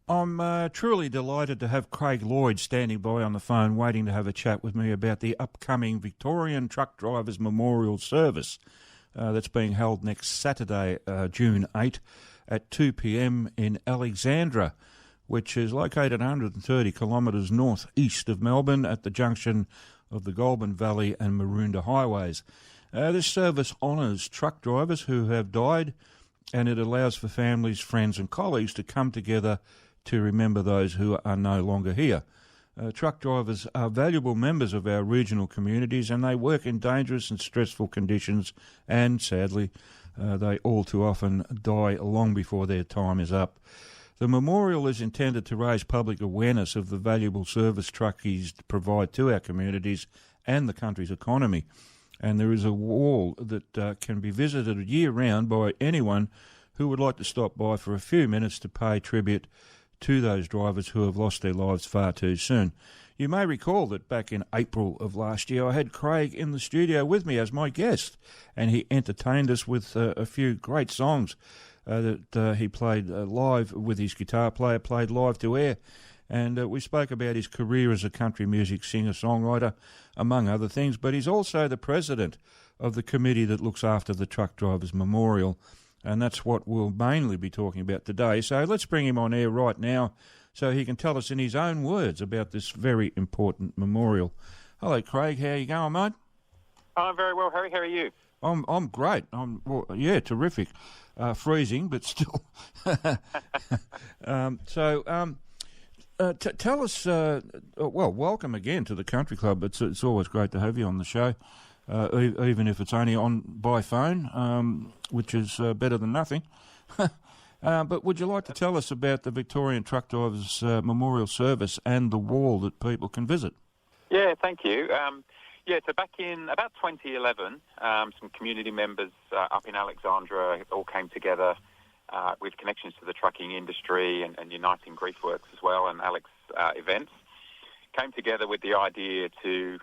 I'm truly delighted to have Craig Lloyd standing by on the phone waiting to have a chat with me about the upcoming Victorian Truck Drivers Memorial Service that's being held next Saturday, June 8 at 2 p.m. in Alexandra, which is located 130 kilometres north-east of Melbourne at the junction of the Goulburn Valley and Maroondah highways. This service honours truck drivers who have died, and it allows for families, friends and colleagues to come together to remember those who are no longer here. Truck drivers are valuable members of our regional communities, and they work in dangerous and stressful conditions, and sadly, they all too often die long before their time is up. The memorial is intended to raise public awareness of the valuable service truckies provide to our communities and the country's economy. And there is a wall that can be visited year-round by anyone who would like to stop by for a few minutes to pay tribute to those drivers who have lost their lives far too soon. You may recall that back in April of last year I had Craig in the studio with me as my guest, and he entertained us with a few great songs that he played live with his guitar player, played live to air. And we spoke about his career as a country music singer-songwriter, among other things, but he's also the president of the committee that looks after the Truck Drivers Memorial, and that's what we'll mainly be talking about today. So let's bring him on air right now so he can tell us in his own words about this very important memorial. Hello, Craig. How you going, mate? I'm very well, Harry. How are you? I'm great. Terrific. Freezing, but still. Tell us, welcome again to the Country Club. It's always great to have you on the show, even if it's only on by phone, which is better than nothing. But would you like to tell us about the Victorian Truck Drivers Memorial Service and the wall that people can visit? Yeah, thank you. So back in about 2011, some community members up in Alexandra all came together with connections to the trucking industry and Uniting Grief Works as well, and Alex Events, came together with the idea to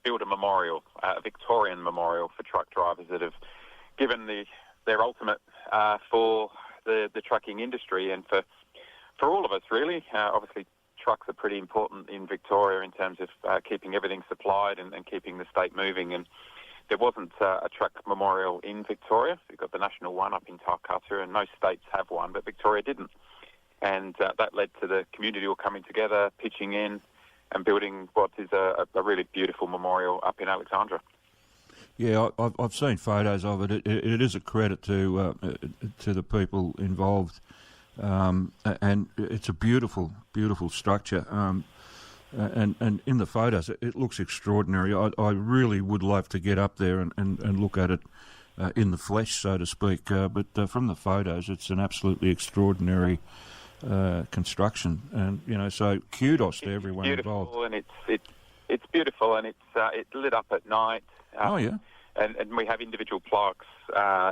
build a memorial, a Victorian memorial for truck drivers that have given their ultimate for the trucking industry and for all of us, really. Obviously, trucks are pretty important in Victoria in terms of keeping everything supplied and keeping the state moving. And there wasn't a truck memorial in Victoria. We've got the national one up in Tarcutta, and most states have one, but Victoria didn't. And that led to the community all coming together, pitching in, and building what is a really beautiful memorial up in Alexandra. Yeah, I've seen photos of it. It is a credit to the people involved, and it's a beautiful, beautiful structure. And in the photos, it looks extraordinary. I really would love to get up there and look at it in the flesh, so to speak. But from the photos, it's an absolutely extraordinary construction. And so kudos to everyone involved. And it's beautiful, and it's lit up at night. Oh yeah. And we have individual plaques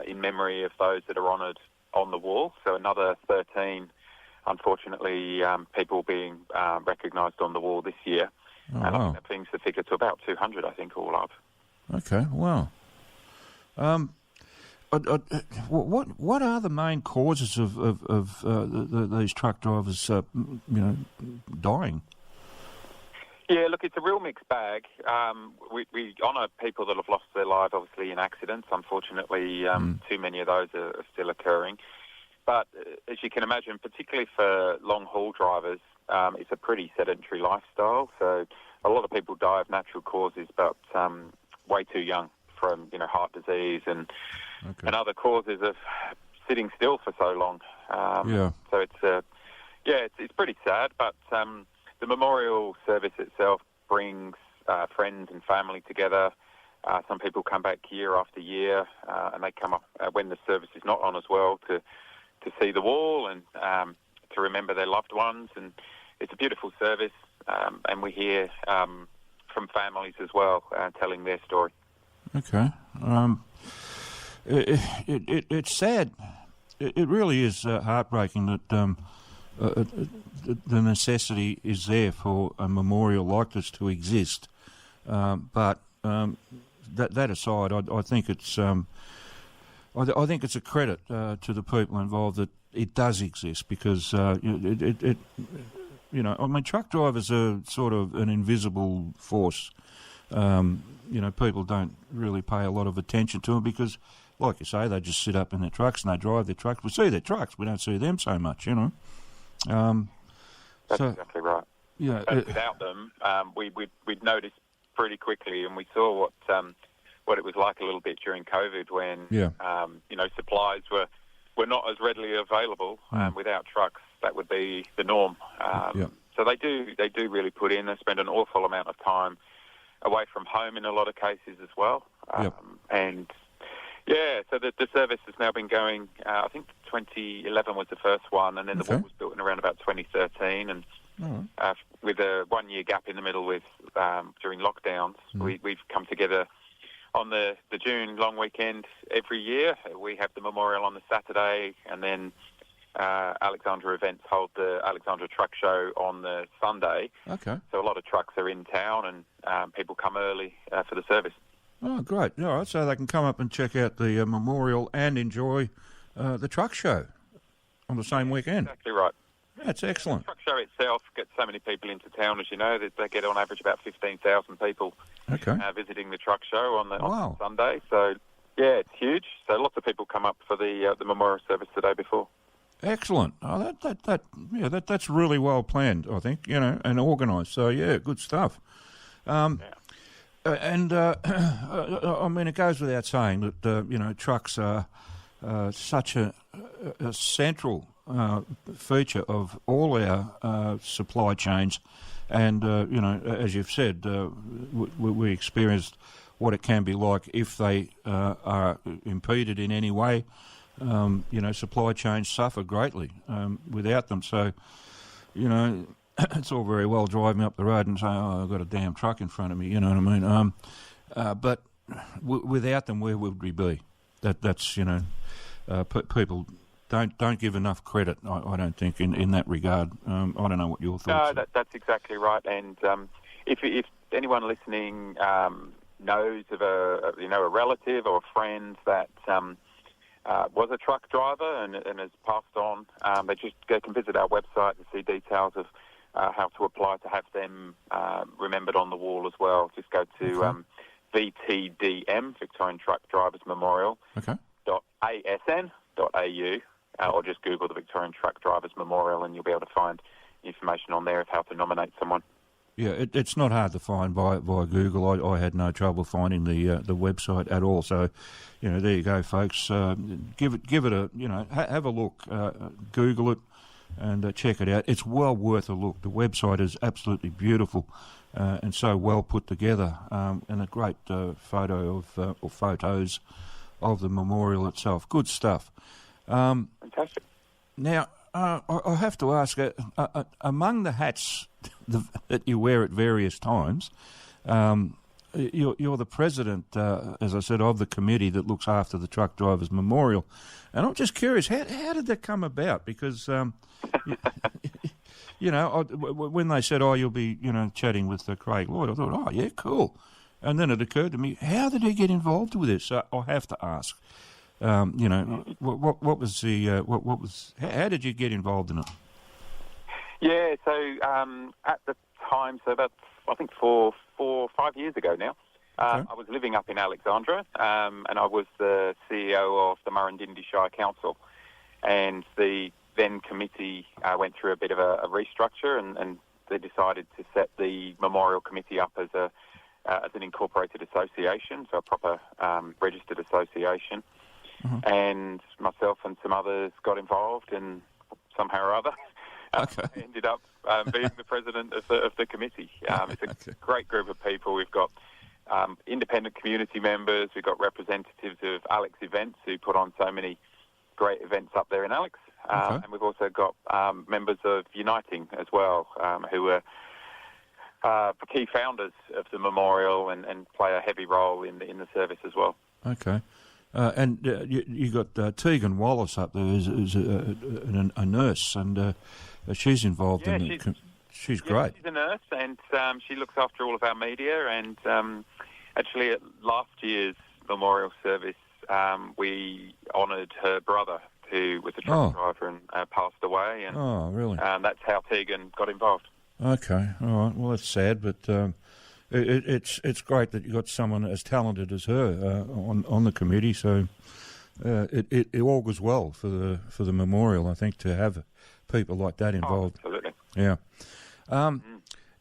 in memory of those that are honoured on the wall. So another 13. Unfortunately, people being recognised on the wall this year. Oh, and wow. I think that brings the figure to about 200, I think, all up. Okay, wow. What are the main causes of these truck drivers, dying? Yeah, look, it's a real mixed bag. We honour people that have lost their lives, obviously, in accidents. Unfortunately, too many of those are still occurring. But as you can imagine, particularly for long-haul drivers, it's a pretty sedentary lifestyle. So a lot of people die of natural causes, but way too young from, heart disease and other causes of sitting still for so long. So it's pretty sad. But the memorial service itself brings friends and family together. Some people come back year after year, and they come up when the service is not on as well to see the wall and to remember their loved ones. And it's a beautiful service, and we hear from families as well telling their story. Okay. It's sad. It really is heartbreaking that the necessity is there for a memorial like this to exist. But that aside, I think it's I think it's a credit to the people involved that it does exist, because truck drivers are sort of an invisible force. People don't really pay a lot of attention to them because, like you say, they just sit up in their trucks and they drive their trucks. We see their trucks, we don't see them so much, That's exactly right. Yeah, but without them, we'd noticed pretty quickly, and we saw what it was like a little bit during COVID when supplies were not as readily available. Without trucks, that would be the norm. So they do really put in. They spend an awful amount of time away from home in a lot of cases as well. So the service has now been going, I think 2011 was the first one, and then the wall was built in around about 2013, and with a 1 year gap in the middle with during lockdowns, we've come together on the June long weekend every year. We have the memorial on the Saturday, and then Alexandra Events hold the Alexandra Truck Show on the Sunday. Okay. So a lot of trucks are in town, and people come early for the service. Oh, great. All right, so they can come up and check out the memorial and enjoy the truck show on the same weekend. Exactly right. That's excellent. The truck show itself gets so many people into town, as you know, that they get on average about 15,000 people visiting the truck show on Sunday. So, yeah, it's huge. So lots of people come up for the memorial service the day before. Excellent. Oh, that's really well planned, I think, and organised. So, yeah, good stuff. And I mean, it goes without saying that trucks are such a central feature of all our supply chains, and as you've said, we experienced what it can be like if they are impeded in any way. Supply chains suffer greatly without them. So, it's all very well driving up the road and saying, "Oh, I've got a damn truck in front of me." You know what I mean? But without them, where would we be? That's people don't give enough credit. I don't think in that regard. I don't know what your thoughts. No, that's exactly right. And if anyone listening knows of a relative or a friend that was a truck driver and has passed on, they just can visit our website and see details of how to apply to have them remembered on the wall as well. Just go to VTDM, Victorian Truck Drivers Memorial, .asn.au, or just Google the Victorian Truck Drivers Memorial, and you'll be able to find information on there of how to nominate someone. Yeah, it's not hard to find via Google. I had no trouble finding the website at all. So, there you go, folks. Give it a have a look. Google it and check it out. It's well worth a look. The website is absolutely beautiful and so well put together, and a great photo of or photos of the memorial itself. Good stuff. Fantastic. Now, I have to ask, among the hats that you wear at various times, you're the president, as I said, of the committee that looks after the Truck Drivers Memorial. And I'm just curious, how did that come about? Because, when they said, you'll be, chatting with Craig Lloyd, I thought, yeah, cool. And then it occurred to me, how did he get involved with this? I have to ask. What was the how did you get involved in it? Yeah, so at the time, so that's I think 4 or 5 years ago now. I was living up in Alexandra, and I was the CEO of the Murrindindi Shire Council, and the then committee went through a bit of a restructure, and they decided to set the memorial committee up as an incorporated association, so a proper registered association. And myself and some others got involved, and somehow or other ended up being the president of the committee. It's a great group of people. We've got independent community members. We've got representatives of Alex Events who put on so many great events up there in Alex. And we've also got members of Uniting as well, who are key founders of the memorial and play a heavy role in the service as well. Okay. And you got Tegan Wallace up there, who's a nurse, and she's involved in it. She's great. She's a nurse, and she looks after all of our media. And actually, at last year's memorial service, we honoured her brother, who was a truck driver and passed away. And, Oh, really? that's how Tegan got involved. Okay, all right. Well, that's sad, but it's great that you got someone as talented as her on the committee. So it augurs well for the memorial, I think, to have people like that involved. Oh, absolutely. Yeah.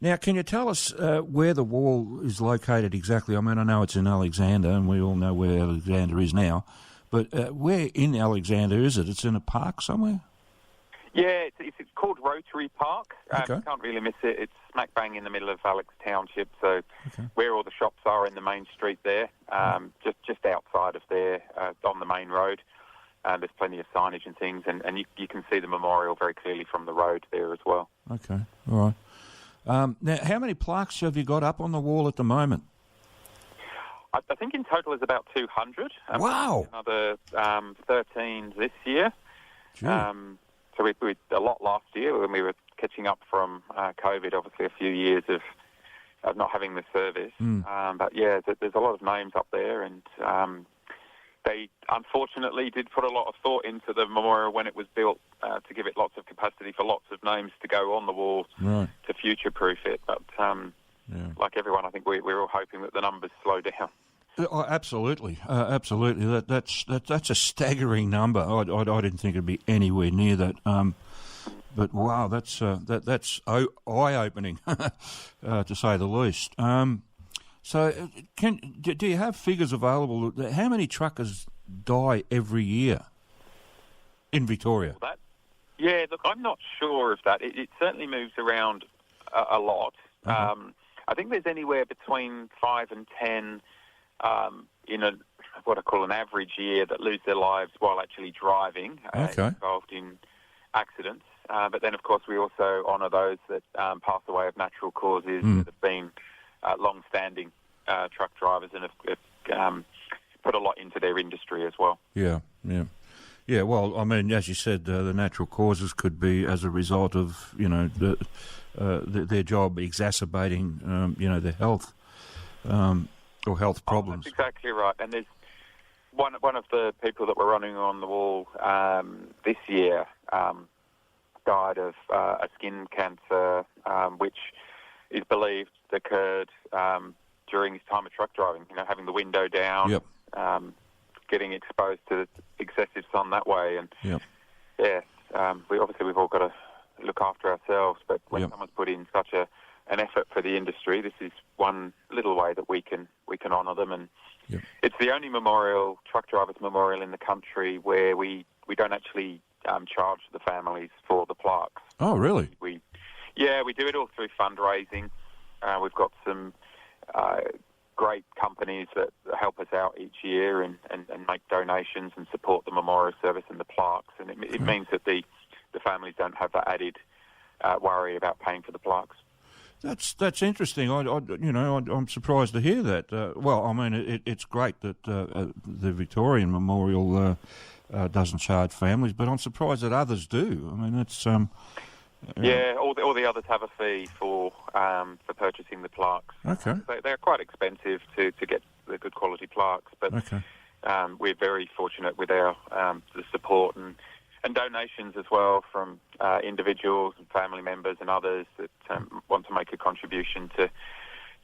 Now, can you tell us where the wall is located exactly? I mean, I know it's in Alexander, and we all know where Alexander is now. But where in Alexander is it? It's in a park somewhere? Yeah, it's called Rotary Park. Okay. You can't really miss it. It's smack bang in the middle of Alex Township, so where all the shops are in the main street there, just outside of there, on the main road. There's plenty of signage and things, and you can see the memorial very clearly from the road there as well. Okay, all right. Now, how many plaques have you got up on the wall at the moment? I think in total is about 200. Wow! Another 13 this year. Gee. So we did a lot last year when we were catching up from COVID, obviously a few years of not having the service. But yeah, there's a lot of names up there, and they unfortunately did put a lot of thought into the memorial when it was built to give it lots of capacity for lots of names to go on the wall to future-proof it. But like everyone, I think we're all hoping that the numbers slow down. Oh, absolutely, absolutely. That's a staggering number. I didn't think it'd be anywhere near that. But wow, that's eye-opening, to say the least. So, do you have figures available? How many truckers die every year in Victoria? Yeah, look, I'm not sure of that. It certainly moves around a lot. I think there's anywhere between 5 and 10 in what I call an average year that lose their lives while actually driving, involved in accidents. But then, of course, we also honour those that pass away of natural causes that have been long-standing truck drivers and have put a lot into their industry as well. Yeah. Well, I mean, as you said, the natural causes could be as a result of their job exacerbating their health or health problems. That's exactly right. And there's one of the people that were running on the wall this year died of a skin cancer, which is believed occurred during his time of truck driving. Having the window down, getting exposed to the excessive sun that way, and we've all got to look after ourselves. But when someone's put in such an effort for the industry, this is one little way that we can honour them. And it's the only truck drivers memorial in the country where we don't actually charge the families for the plaques. Oh, really? We do it all through fundraising. We've got some great companies that help us out each year and make donations and support the memorial service and the plaques. And it means that the families don't have that added worry about paying for the plaques. That's interesting. I'm surprised to hear that. Well, I mean, it's great that the Victorian Memorial doesn't charge families, but I'm surprised that others do. I mean, that's all the others have a fee for purchasing the plaques. Okay, they're quite expensive to get the good quality plaques, but we're very fortunate with our the support and donations as well from individuals and family members and others that want to make a contribution to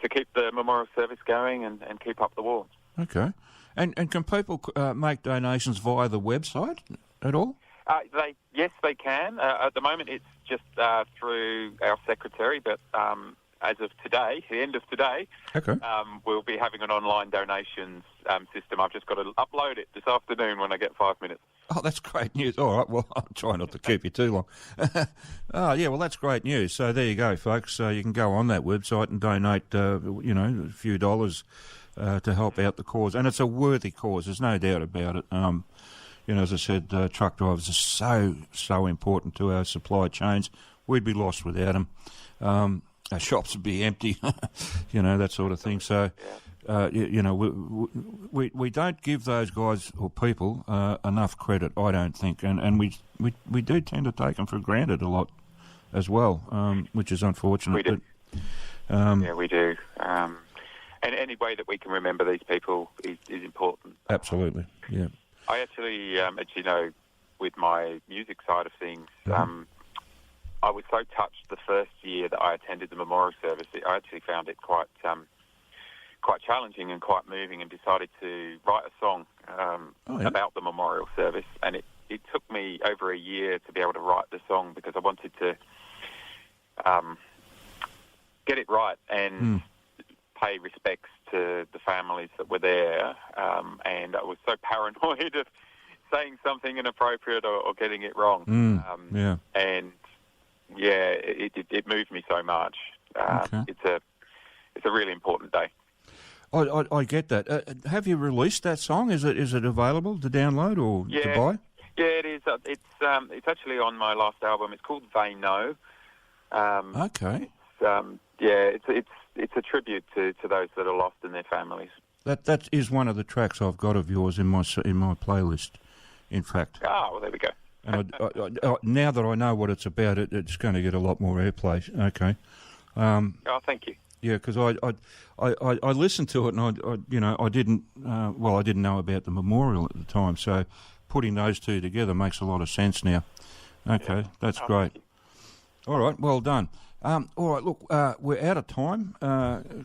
keep the memorial service going and keep up the wall. Okay. And can people make donations via the website at all? Yes, they can. At the moment, it's just through our secretary, but as of today, the end of today, we'll be having an online donations system. I've just got to upload it this afternoon when I get 5 minutes. Oh, that's great news. All right, well, I'll try not to keep you too long. Well, that's great news. So there you go, folks. You can go on that website and donate, a few dollars to help out the cause. And it's a worthy cause, there's no doubt about it. As I said, truck drivers are so important to our supply chains. We'd be lost without them. Our shops would be empty, that sort of thing. So, we don't give those guys or people enough credit, I don't think, and we do tend to take them for granted a lot as well, which is unfortunate. We do. We do. And any way that we can remember these people is important. Absolutely, yeah. I actually, as you know, with my music side of things, I was so touched the first year that I attended the memorial service. I actually found it quite challenging and quite moving, and decided to write a song about the memorial service. And it took me over a year to be able to write the song, because I wanted to get it right and pay respects to the families that were there. And I was so paranoid of saying something inappropriate or getting it wrong. And it moved me so much. It's a really important day. I get that. Have you released that song? Is it available to download or to buy? Yeah, it is. It's actually on my last album. It's called They Know. Okay. It's a tribute to those that are lost and their families. That is one of the tracks I've got of yours in my playlist. In fact. Ah, well, there we go. And I, now that I know what it's about, it's going to get a lot more airplay. Okay. Thank you. Yeah, because I listened to it, and I didn't know about the memorial at the time, so putting those two together makes a lot of sense now. Okay, that's great. All right, well done. All right, look, we're out of time,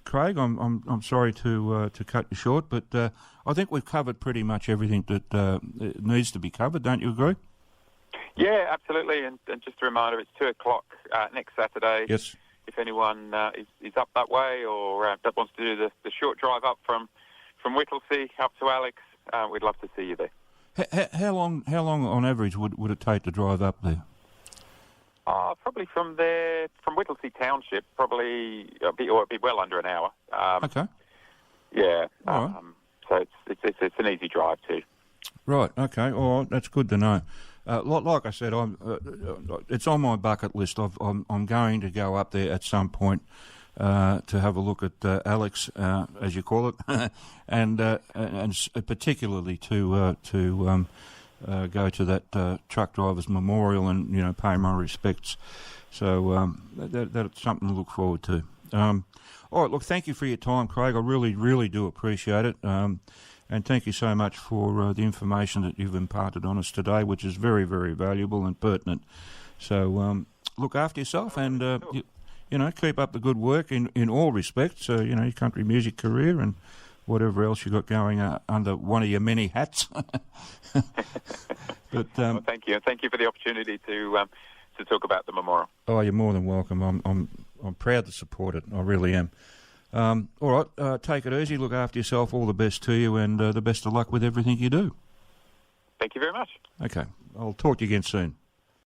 Craig. I'm sorry to cut you short, but I think we've covered pretty much everything that needs to be covered. Don't you agree? Yeah, absolutely. And just a reminder, it's 2:00 next Saturday. Yes. If anyone is up that way or that wants to do the short drive up from Whittlesea up to Alex, we'd love to see you there. How long on average would it take to drive up there? Probably from Whittlesea Township, it'd be well under an hour. Okay. Yeah. All right. So it's an easy drive too. Right. Okay. All right. That's good to know. Like I said, it's on my bucket list. I'm going to go up there at some point to have a look at Alex, as you call it, and particularly to go to that truck drivers' memorial and pay my respects. So that's something to look forward to. All right. Look, thank you for your time, Craig. I really, really do appreciate it. And thank you so much for the information that you've imparted on us today, which is very, very valuable and pertinent. So look after yourself and, keep up the good work in all respects, your country music career and whatever else you've got going under one of your many hats. But well, thank you. Thank you for the opportunity to talk about the memorial. Oh, you're more than welcome. I'm proud to support it. I really am. All right, take it easy, look after yourself, all the best to you, and the best of luck with everything you do. Thank you very much. Okay, I'll talk to you again soon.